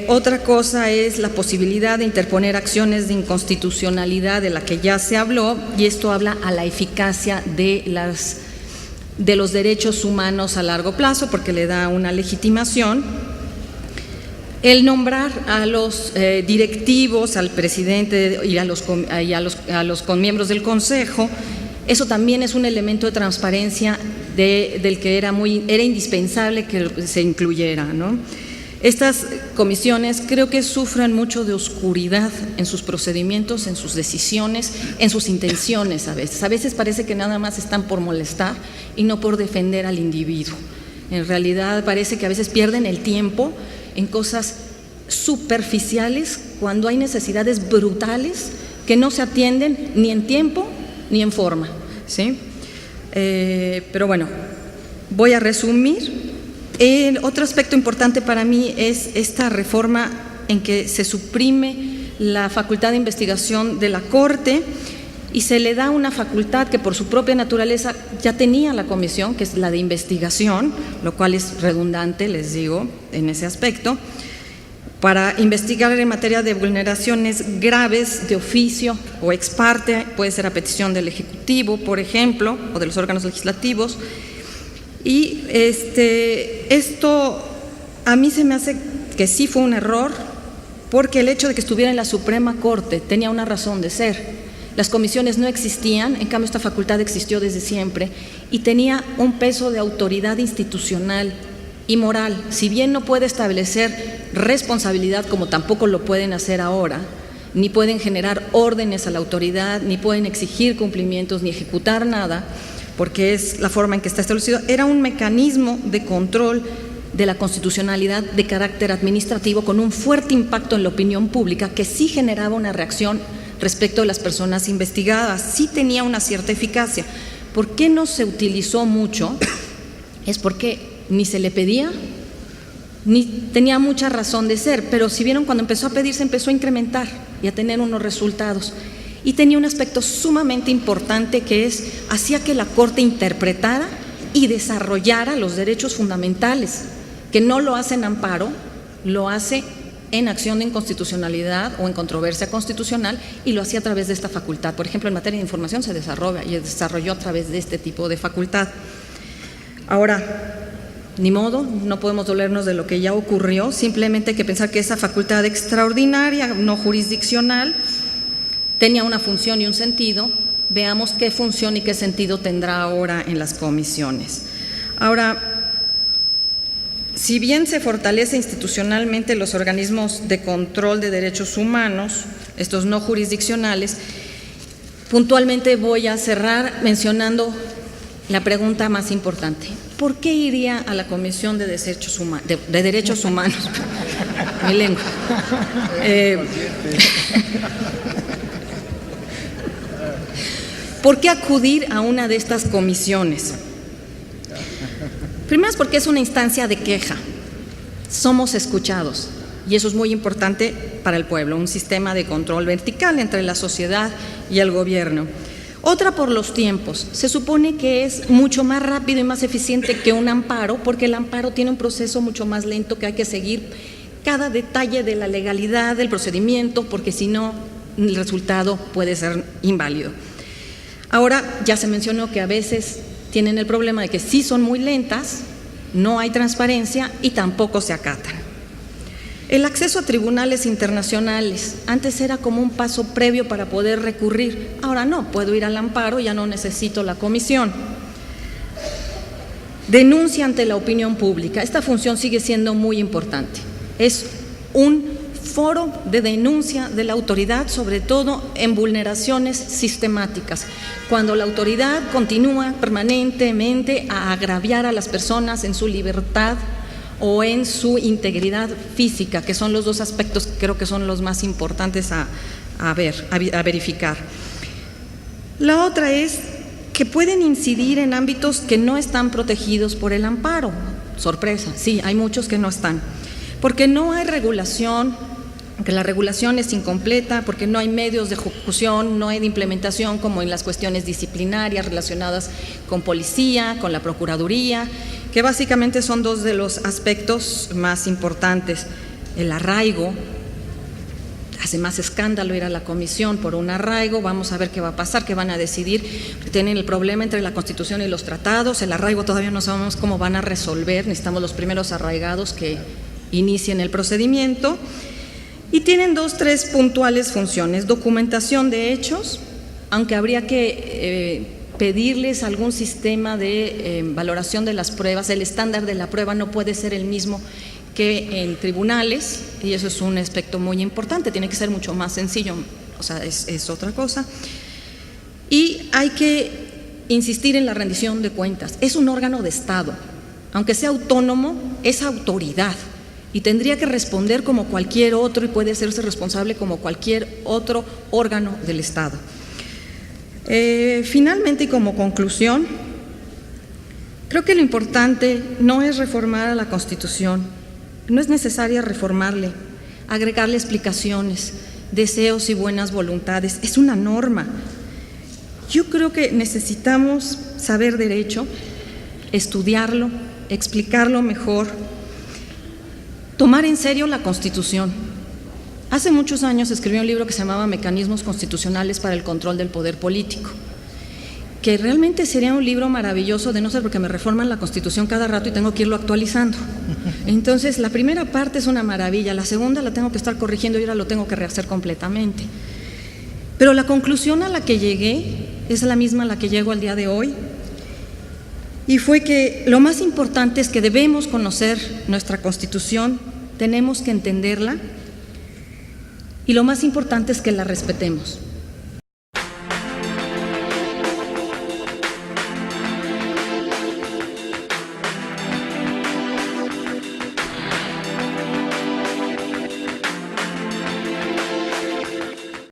Otra cosa es la posibilidad de interponer acciones de inconstitucionalidad de la que ya se habló, y esto habla a la eficacia de los derechos humanos a largo plazo, porque le da una legitimación. El nombrar a los directivos, al presidente y a los miembros del Consejo, eso también es un elemento de transparencia del que era indispensable que se incluyera, ¿no? Estas comisiones creo que sufren mucho de oscuridad en sus procedimientos, en sus decisiones, en sus intenciones a veces. A veces parece que nada más están por molestar y no por defender al individuo. En realidad parece que a veces pierden el tiempo en cosas superficiales cuando hay necesidades brutales que no se atienden ni en tiempo ni en forma, ¿sí? Pero bueno, voy a resumir. Otro aspecto importante para mí es esta reforma en que se suprime la facultad de investigación de la Corte y se le da una facultad que por su propia naturaleza ya tenía la comisión, que es la de investigación, lo cual es redundante, les digo, en ese aspecto, para investigar en materia de vulneraciones graves de oficio o ex parte, puede ser a petición del Ejecutivo, por ejemplo, o de los órganos legislativos. Y esto a mí se me hace que sí fue un error, porque el hecho de que estuviera en la Suprema Corte tenía una razón de ser. Las comisiones no existían, en cambio esta facultad existió desde siempre y tenía un peso de autoridad institucional y moral. Si bien no puede establecer responsabilidad, como tampoco lo pueden hacer ahora, ni pueden generar órdenes a la autoridad, ni pueden exigir cumplimientos, ni ejecutar nada, porque es la forma en que está establecido, era un mecanismo de control de la constitucionalidad de carácter administrativo con un fuerte impacto en la opinión pública que sí generaba una reacción respecto de las personas investigadas, sí tenía una cierta eficacia. ¿Por qué no se utilizó mucho? Es porque ni se le pedía, ni tenía mucha razón de ser, pero si vieron, cuando empezó a pedirse empezó a incrementar y a tener unos resultados. Y tenía un aspecto sumamente importante, que hacía que la Corte interpretara y desarrollara los derechos fundamentales, que no lo hace en amparo, lo hace en acción de inconstitucionalidad o en controversia constitucional, y lo hacía a través de esta facultad. Por ejemplo, en materia de información se desarrolló a través de este tipo de facultad. Ahora, ni modo, no podemos dolernos de lo que ya ocurrió, simplemente hay que pensar que esa facultad extraordinaria, no jurisdiccional, tenía una función y un sentido. Veamos qué función y qué sentido tendrá ahora en las comisiones. Ahora, si bien se fortalece institucionalmente los organismos de control de derechos humanos, estos no jurisdiccionales, puntualmente voy a cerrar mencionando la pregunta más importante. ¿Por qué iría a la Comisión de Derechos Humanos? Mi lengua. ¿Por qué acudir a una de estas comisiones? Primero es porque es una instancia de queja. Somos escuchados y eso es muy importante para el pueblo, un sistema de control vertical entre la sociedad y el gobierno. Otra, por los tiempos. Se supone que es mucho más rápido y más eficiente que un amparo, porque el amparo tiene un proceso mucho más lento, que hay que seguir cada detalle de la legalidad del procedimiento, porque si no, el resultado puede ser inválido. Ahora, ya se mencionó que a veces tienen el problema de que sí son muy lentas, no hay transparencia y tampoco se acatan. El acceso a tribunales internacionales, antes era como un paso previo para poder recurrir, ahora no, puedo ir al amparo, ya no necesito la comisión. Denuncia ante la opinión pública, esta función sigue siendo muy importante, es un foro de denuncia de la autoridad, sobre todo en vulneraciones sistemáticas, cuando la autoridad continúa permanentemente a agraviar a las personas en su libertad o en su integridad física, que son los dos aspectos que creo que son los más importantes a verificar. La otra es que pueden incidir en ámbitos que no están protegidos por el amparo. Sorpresa, sí, hay muchos que no están, porque no hay regulación, que la regulación es incompleta, porque no hay medios de ejecución, no hay de implementación, como en las cuestiones disciplinarias relacionadas con policía, con la procuraduría, que básicamente son dos de los aspectos más importantes. el arraigo. Hace más escándalo ir a la comisión por un arraigo, vamos a ver qué va a pasar, qué van a decidir. Tienen el problema entre la Constitución y los tratados, el arraigo todavía no sabemos cómo van a resolver, necesitamos los primeros arraigados que inicien el procedimiento. Y tienen 3 puntuales funciones: documentación de hechos, aunque habría que pedirles algún sistema de valoración de las pruebas. El estándar de la prueba no puede ser el mismo que en tribunales, y eso es un aspecto muy importante, tiene que ser mucho más sencillo, o sea, es otra cosa. Y hay que insistir en la rendición de cuentas. Es un órgano de Estado, aunque sea autónomo, es autoridad y tendría que responder como cualquier otro y puede hacerse responsable como cualquier otro órgano del Estado. Finalmente, y como conclusión, creo que lo importante no es reformar a la Constitución, no es necesaria reformarle, agregarle explicaciones, deseos y buenas voluntades, es una norma. Yo creo que necesitamos saber derecho, estudiarlo, explicarlo mejor, tomar en serio la Constitución. Hace muchos años escribí un libro que se llamaba Mecanismos Constitucionales para el Control del Poder Político, que realmente sería un libro maravilloso, de no ser porque me reforman la Constitución cada rato y tengo que irlo actualizando. Entonces, la primera parte es una maravilla, la segunda la tengo que estar corrigiendo y ahora lo tengo que rehacer completamente. Pero la conclusión a la que llegué es la misma a la que llego al día de hoy, y fue que lo más importante es que debemos conocer nuestra Constitución, tenemos que entenderla, y lo más importante es que la respetemos.